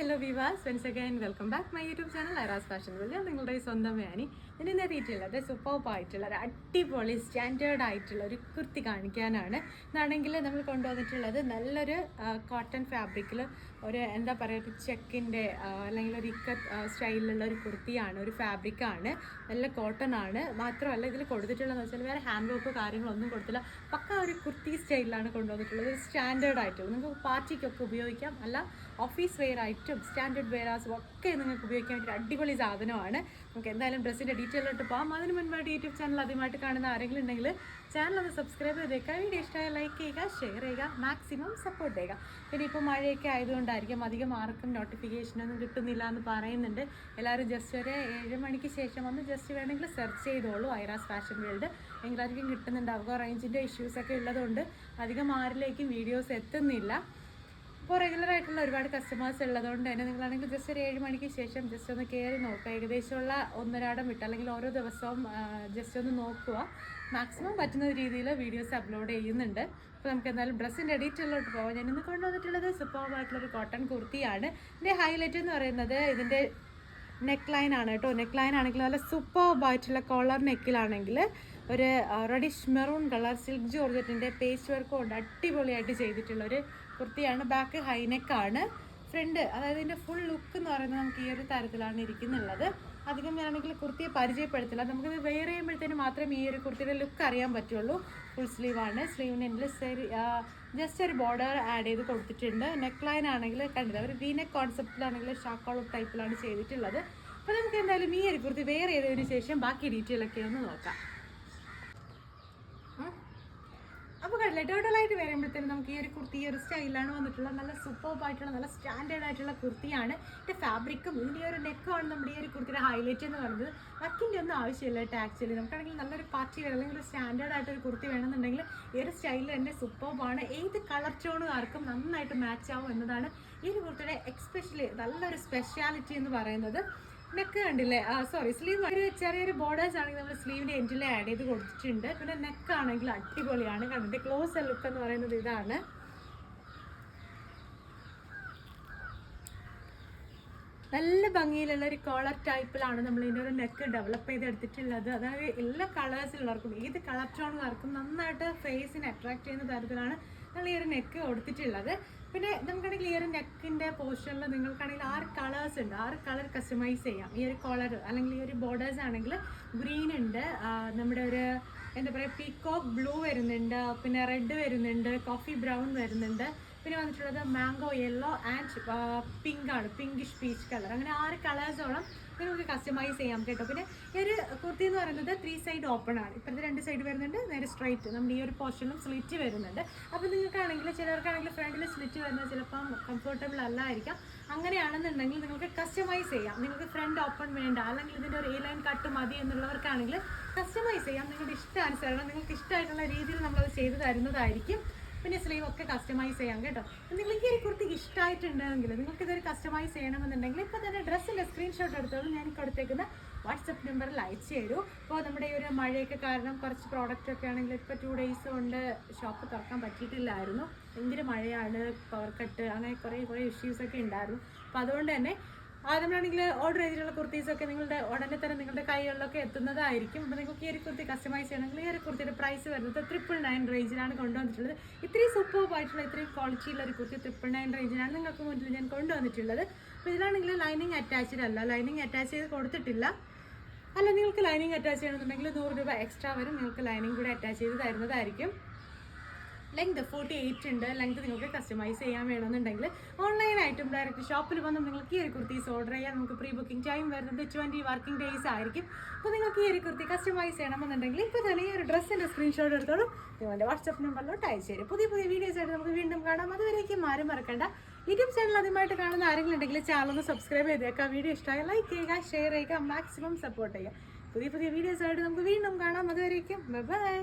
Hello വിവാസ്, once again welcome back my YouTube channel ഐറാസ് fashion world. ഞാൻ നിങ്ങളുടെ സ്വന്തം വേണി. ഞാൻ ഇന്ന് എത്തിയിട്ടുള്ളത് സൂപ്പർബായിട്ടുള്ള ഒരു അടിപൊളി സ്റ്റാൻഡേർഡ് ആയിട്ടുള്ള ഒരു കുർത്തി കാണിക്കാനാണ്. ഇതാണെങ്കിൽ നമ്മൾ കൊണ്ടുവന്നിട്ടുള്ളത് നല്ലൊരു കോട്ടൺ ഫാബ്രിക്കിൽ ഒരു എന്താ പറയുക, ഒരു ചെക്കിൻ്റെ അല്ലെങ്കിൽ ഒരു ഇക്കത്ത് സ്റ്റൈലിലുള്ള ഒരു കുർത്തിയാണ്, ഒരു ഫാബ്രിക്കാണ്. നല്ല കോട്ടൺ ആണ്. മാത്രമല്ല ഇതിൽ കൊടുത്തിട്ടുള്ളതെന്ന് വെച്ചാൽ വേറെ ഹാൻഡ് വർക്ക് കാര്യങ്ങളൊന്നും കൊടുത്തില്ല. പക്ക ഒരു കുർത്തി സ്റ്റൈലിലാണ് കൊണ്ടുവന്നിട്ടുള്ളത്. ഒരു സ്റ്റാൻഡേർഡ് ആയിട്ടുള്ള നിങ്ങൾക്ക് പാർട്ടിക്കൊക്കെ ഉപയോഗിക്കാം, അല്ല ഓഫീസ് വെയർ ആയിട്ടും സ്റ്റാൻഡേർഡ് വെയറാസും ഒക്കെ നിങ്ങൾക്ക് ഉപയോഗിക്കാൻ വേണ്ടി അടിപൊളി സാധനമാണ്. നമുക്ക് എന്തായാലും ഡ്രസ്സിൻ്റെ ഡീറ്റെയിലോട്ട് പോകാം. അതിന് മുൻപായിട്ട് യൂട്യൂബ് ചാനൽ ആദ്യമായിട്ട് കാണുന്ന ആരെങ്കിലും ഉണ്ടെങ്കിൽ ചാനൽ ഒന്ന് സബ്സ്ക്രൈബ് ചെയ്തേക്കുക. വീഡിയോ ഇഷ്ടമായ ലൈക്ക് ചെയ്യുക, ഷെയർ ചെയ്യുക, മാക്സിമം സപ്പോർട്ട് ചെയ്യുക. പിന്നെ ഇപ്പോൾ മഴയൊക്കെ ആയതുകൊണ്ടായിരിക്കും അധികം ആർക്കും നോട്ടിഫിക്കേഷനൊന്നും കിട്ടുന്നില്ല എന്ന് പറയുന്നുണ്ട്. എല്ലാവരും ജസ്റ്റ് ഒരു 7 മണിക്ക് ശേഷം ഒന്ന് ജസ്റ്റ് വേണമെങ്കിൽ സെർച്ച് ചെയ്തോളൂ ഐറാസ് ഫാഷൻ വേൾഡ്. എങ്കിലായിരിക്കും കിട്ടുന്നുണ്ടാവുക. റേഞ്ചിൻ്റെ ഇഷ്യൂസൊക്കെ ഉള്ളതുകൊണ്ട് അധികം ആരിലേക്കും വീഡിയോസ് എത്തുന്നില്ല. ഇപ്പോൾ റെഗുലറായിട്ടുള്ള ഒരുപാട് കസ്റ്റമേഴ്സ് ഉള്ളതുകൊണ്ട് തന്നെ നിങ്ങളാണെങ്കിൽ ജസ്റ്റ് ഒരു 7 മണിക്ക് ശേഷം ജസ്റ്റ് ഒന്ന് കയറി നോക്കുക. ഏകദേശമുള്ള ഒന്നരാടം വിട്ട് അല്ലെങ്കിൽ ഓരോ ദിവസവും ജസ്റ്റ് ഒന്ന് നോക്കുക. മാക്സിമം പറ്റുന്ന രീതിയിൽ വീഡിയോസ് അപ്ലോഡ് ചെയ്യുന്നുണ്ട്. അപ്പോൾ നമുക്ക് എന്തായാലും ഡ്രസ്സിൻ്റെ ഡീറ്റെയിലോട്ട് പോകാം. ഞാൻ ഇന്ന് കൊണ്ടുവന്നിട്ടുള്ളത് സൂപ്പർബായിട്ടുള്ളൊരു കോട്ടൺ കുർത്തിയാണ്. ഇതിൻ്റെ ഹൈലൈറ്റ് എന്ന് പറയുന്നത് ഇതിൻ്റെ നെക്ക് ലൈൻ ആണ് കേട്ടോ. നെക്ക് ലൈൻ ആണെങ്കിൽ നല്ല സൂപ്പർബായിട്ടുള്ള കോളർ നെക്കിലാണെങ്കിൽ ഒരു റെഡിഷ് മെറൂൺ കളർ സിൽക്ക് ജോർജറ്റിൻ്റെ പേസ്റ്റ് വർക്ക് കൊണ്ട് അടിപൊളിയായിട്ട് ചെയ്തിട്ടുള്ളൊരു കുർത്തിയാണ്. ബാക്ക് ഹൈനെക്കാണ്. ഫ്രണ്ട് അതായത് ഇതിൻ്റെ ഫുൾ ലുക്ക് എന്ന് പറയുന്നത് നമുക്ക് ഈ ഒരു തരത്തിലാണ് ഇരിക്കുന്നുള്ളത്. അധികം ഞാനാണെങ്കിൽ കുർത്തിയെ പരിചയപ്പെടുത്തില്ല. നമുക്കിത് വെയർ ചെയ്യുമ്പോഴത്തേന് മാത്രമേ ഈ ഒരു കുർത്തിയുടെ ലുക്ക് അറിയാൻ പറ്റുള്ളൂ. ഫുൾ സ്ലീവാണ്. സ്ലീവിന് ജസ്റ്റ് ഒരു ബോർഡർ ആഡ് ചെയ്ത് കൊടുത്തിട്ടുണ്ട്. നെക്ക് ലൈൻ ആണെങ്കിൽ കണ്ടില്ല, ഒരു വി നെക്ക് കോൺസെപ്റ്റിലാണെങ്കിൽ ഷാക്കോൾ ടൈപ്പിലാണ് ചെയ്തിട്ടുള്ളത്. അപ്പോൾ നമുക്ക് എന്തായാലും ഈ ഒരു കുർത്തി വെയർ ചെയ്തതിന് ശേഷം ബാക്കി ഡീറ്റെയിൽ ഒക്കെ ഒന്ന് നോക്കാം. അപ്പോൾ കണ്ടില്ല, ടോട്ടലായിട്ട് വരുമ്പോഴത്തേനും നമുക്ക് ഈ ഒരു കുർത്തി ഈ ഒരു സ്റ്റൈലാണ് വന്നിട്ടുള്ളത്. നല്ല സൂപ്പർബായിട്ടുള്ള നല്ല സ്റ്റാൻഡേർഡ് ആയിട്ടുള്ള കുർത്തിയാണ്. ഇതിൻ്റെ ഫാബ്രിക്കും ഇതിൻ്റെ ഒരു നെക്കുമാണ് നമ്മുടെ ഈ ഒരു കുർത്തിയുടെ ഹൈലൈറ്റ് എന്ന് പറയുന്നത്. നെക്കിൻ്റെ ഒന്നും ആവശ്യമില്ല കേട്ടോ. ആക്ച്വലി നമുക്കാണെങ്കിൽ നല്ലൊരു പാർട്ടി വെയർ അല്ലെങ്കിൽ ഒരു സ്റ്റാൻഡേർഡ് ആയിട്ടൊരു കുർത്തി വേണമെന്നുണ്ടെങ്കിൽ ഈ ഒരു സ്റ്റൈലിൽ തന്നെ സൂപ്പർബാണ്. ഏത് കളർ ടോണുകാർക്കും നന്നായിട്ട് മാച്ച് ആവും എന്നതാണ് ഈ ഒരു കുർത്തിയുടെ എക്സ്പെഷ്യലി നല്ലൊരു സ്പെഷ്യാലിറ്റി എന്ന് പറയുന്നത്. നെക്ക് കണ്ടില്ലേ, സോറി സ്ലീവ് ഒരു ചെറിയൊരു ബോർഡേഴ്സ് ആണെങ്കിൽ നമ്മൾ സ്ലീവിൻ്റെ എൻഡിൽ ആഡ് ചെയ്ത് കൊടുത്തിട്ടുണ്ട്. പിന്നെ നെക്ക് ആണെങ്കിൽ അടിപൊളിയാണ്. കണ്ടിട്ട് ക്ലോസ് ലുക്ക് എന്ന് പറയുന്നത് ഇതാണ്. നല്ല ഭംഗിയിലുള്ള ഒരു കോളർ ടൈപ്പിലാണ് നമ്മൾ ഇതിൻ്റെ ഒരു നെക്ക് ഡെവലപ്പ് ചെയ്തെടുത്തിട്ടുള്ളത്. അതായത് എല്ലാ കളേഴ്സിലുള്ളവർക്കും ഏത് കളർ ടോണുകാർക്കും നന്നായിട്ട് ഫേസിനെ അട്രാക്ട് ചെയ്യുന്ന തരത്തിലാണ് നമ്മൾ ഈ ഒരു നെക്ക് കൊടുത്തിട്ടുള്ളത്. പിന്നെ നമുക്കാണെങ്കിൽ ഈ ഒരു നെക്കിൻ്റെ പോർഷനിൽ നിങ്ങൾക്കാണെങ്കിൽ 6 കളേഴ്സ് ഉണ്ട്. 6 കളർ കസ്റ്റമൈസ് ചെയ്യാം. ഈ ഒരു കോളർ അല്ലെങ്കിൽ ഈ ഒരു ബോർഡേഴ്സ് ആണെങ്കിൽ ഗ്രീൻ ഉണ്ട്, നമ്മുടെ ഒരു എന്താ പറയുക പീകോക്ക് ബ്ലൂ വരുന്നുണ്ട്, പിന്നെ റെഡ് വരുന്നുണ്ട്, കോഫി ബ്രൗൺ വരുന്നുണ്ട്, പിന്നെ വന്നിട്ടുള്ളത് മാംഗോ യെല്ലോ ആൻഡ് പിങ്ക് ആണ്, പിങ്കിഷ് പീച്ച് കളർ. അങ്ങനെ 6 കളേഴ്സോളം നിങ്ങൾക്ക് കസ്റ്റമൈസ് ചെയ്യാം കേട്ടോ. പിന്നെ ഈ ഒരു കുർത്തി എന്ന് പറയുന്നത് 3 സൈഡ് ഓപ്പൺ ആണ്. ഇപ്പോഴത്തെ 2 സൈഡ് വരുന്നുണ്ട്, നേരെ സ്ട്രൈറ്റ് നമ്മുടെ ഈ ഒരു പോർഷനിലും സ്ലിറ്റ് വരുന്നുണ്ട്. അപ്പോൾ നിങ്ങൾക്കാണെങ്കിൽ ചിലർക്കാണെങ്കിൽ ഫ്രണ്ടിൽ സ്ലിറ്റ് വരുന്നത് ചിലപ്പം കംഫർട്ടബിൾ അല്ലായിരിക്കാം. അങ്ങനെയാണെന്നുണ്ടെങ്കിൽ നിങ്ങൾക്ക് കസ്റ്റമൈസ് ചെയ്യാം. നിങ്ങൾക്ക് ഫ്രണ്ട് ഓപ്പൺ വേണ്ട, അല്ലെങ്കിൽ ഇതിൻ്റെ ഒരു ലൈൻ കട്ട് മതി എന്നുള്ളവർക്കാണെങ്കിൽ കസ്റ്റമൈസ് ചെയ്യാം. നിങ്ങളുടെ ഇഷ്ടാനുസരണം നിങ്ങൾക്ക് ഇഷ്ടമായിട്ടുള്ള രീതിയിൽ നമ്മളത് ചെയ്തു തരുന്നതായിരിക്കും. പിന്നെ സ്ലീവ് ഒക്കെ കസ്റ്റമൈസ് ചെയ്യാം കേട്ടോ. നിങ്ങൾക്ക് ഈ ഒരു കുർത്തിക്ക് ഇഷ്ടമായിട്ടുണ്ടെങ്കിൽ നിങ്ങൾക്ക് ഇതൊരു കസ്റ്റമൈസ് ചെയ്യണമെന്നുണ്ടെങ്കിൽ ഇപ്പോൾ തന്നെ ഡ്രസ്സിൻ്റെ സ്ക്രീൻഷോട്ട് എടുത്തോളൂ. ഞാൻ കൊടുത്തേക്കുന്ന വാട്സപ്പ് നമ്പറിൽ അയച്ചു തരൂ. ഇപ്പോൾ നമ്മുടെ ഈ ഒരു മഴയൊക്കെ കാരണം കുറച്ച് പ്രോഡക്റ്റ് ഒക്കെ ആണെങ്കിൽ ഇപ്പോൾ 2 ഡേയ്സ് കൊണ്ട് ഷോപ്പ് തുറക്കാൻ പറ്റിയിട്ടില്ലായിരുന്നു. ഭയങ്കര മഴയാണ്, പവർ കട്ട്, അങ്ങനെ കുറേ ഇഷ്യൂസൊക്കെ ഉണ്ടായിരുന്നു. അപ്പോൾ അതുകൊണ്ട് തന്നെ നമ്മളാണെങ്കിൽ ഓർഡർ ചെയ്തിട്ടുള്ള കുർത്തീസൊക്കെ നിങ്ങളുടെ ഉടനെ തന്നെ നിങ്ങളുടെ കൈകളിലൊക്കെ എത്തുന്നതായിരിക്കും. അപ്പോൾ നിങ്ങൾക്ക് ഈ ഒരു കുർത്തി കസ്റ്റമൈസ് ചെയ്യണമെങ്കിൽ ഈ ഒരു കുർത്തിയുടെ പ്രൈസ് വരുന്നത് 999 റേഞ്ചിലാണ് കൊണ്ടുവന്നിട്ടുള്ളത്. ഇത്രയും സൂപ്പർബായിട്ടുള്ള ഇത്രയും ക്വാളിറ്റിയുള്ള ഒരു കുർത്തി 999 റേഞ്ചിലാണ് നിങ്ങൾക്ക് മുന്നിൽ ഞാൻ കൊണ്ടുവന്നിട്ടുള്ളത്. അപ്പോൾ ഇതിലാണെങ്കിൽ ലൈനിങ് അറ്റാച്ച്ഡ് അല്ല, ലൈനിങ് അറ്റാച്ച് ചെയ്ത് കൊടുത്തിട്ടില്ല. അല്ല, നിങ്ങൾക്ക് ലൈനിങ് അറ്റാച്ച് ചെയ്യണമെന്നുണ്ടെങ്കിൽ 100 രൂപ എക്സ്ട്രാ വരും. നിങ്ങൾക്ക് ലൈനിങ് കൂടെ അറ്റാച്ച് ചെയ്ത് തരുന്നതായിരിക്കും. ലെങ്ത് 48 ഉണ്ട്. ലെങ്ത് നിങ്ങൾക്ക് കസ്റ്റമൈസ് ചെയ്യാൻ വേണമെന്നുണ്ടെങ്കിൽ ഓൺലൈനായിട്ടും ഡയറക്റ്റ് ഷോപ്പിൽ വന്ന് നിങ്ങൾക്ക് ഈ ഒരു കുർത്തീസ് ഓർഡർ ചെയ്യാൻ നമുക്ക് പ്രീ ബുക്കിംഗ് ടൈം വരുന്നത് 20 വർക്കിംഗ് ഡേയ്സ് ആയിരിക്കും. അപ്പോൾ നിങ്ങൾക്ക് ഈ ഒരു കുർത്തി കസ്റ്റമൈസ് ചെയ്യണമെന്നുണ്ടെങ്കിൽ ഇപ്പോൾ തന്നെ ഈ ഒരു ഡ്രസ്സിൻ്റെ സ്ക്രീൻഷോട്ട് എടുത്തോളൂ. നിങ്ങളുടെ വാട്സപ്പ് നമ്പറിലോട്ട് അയച്ചു തരും. പുതിയ വീഡിയോസ് ആയിട്ട് നമുക്ക് വീണ്ടും കാണാം. അതുവരേക്കും ആരും മറക്കണ്ട. യൂട്യൂബ് ചാനൽ ആദ്യമായിട്ട് കാണുന്ന ആരെങ്കിലും ഉണ്ടെങ്കിൽ ചാനൽ ഒന്ന് സബ്സ്ക്രൈബ് ചെയ്തേക്കാം. വീഡിയോ ഇഷ്ടമായ ലൈക്ക് ചെയ്യുക, ഷെയർ ചെയ്യുക, മാക്സിമം സപ്പോർട്ട് ചെയ്യുക. പുതിയ വീഡിയോസ് ആയിട്ട് നമുക്ക് വീണ്ടും കാണാം. അതുവരേക്കും ബൈ.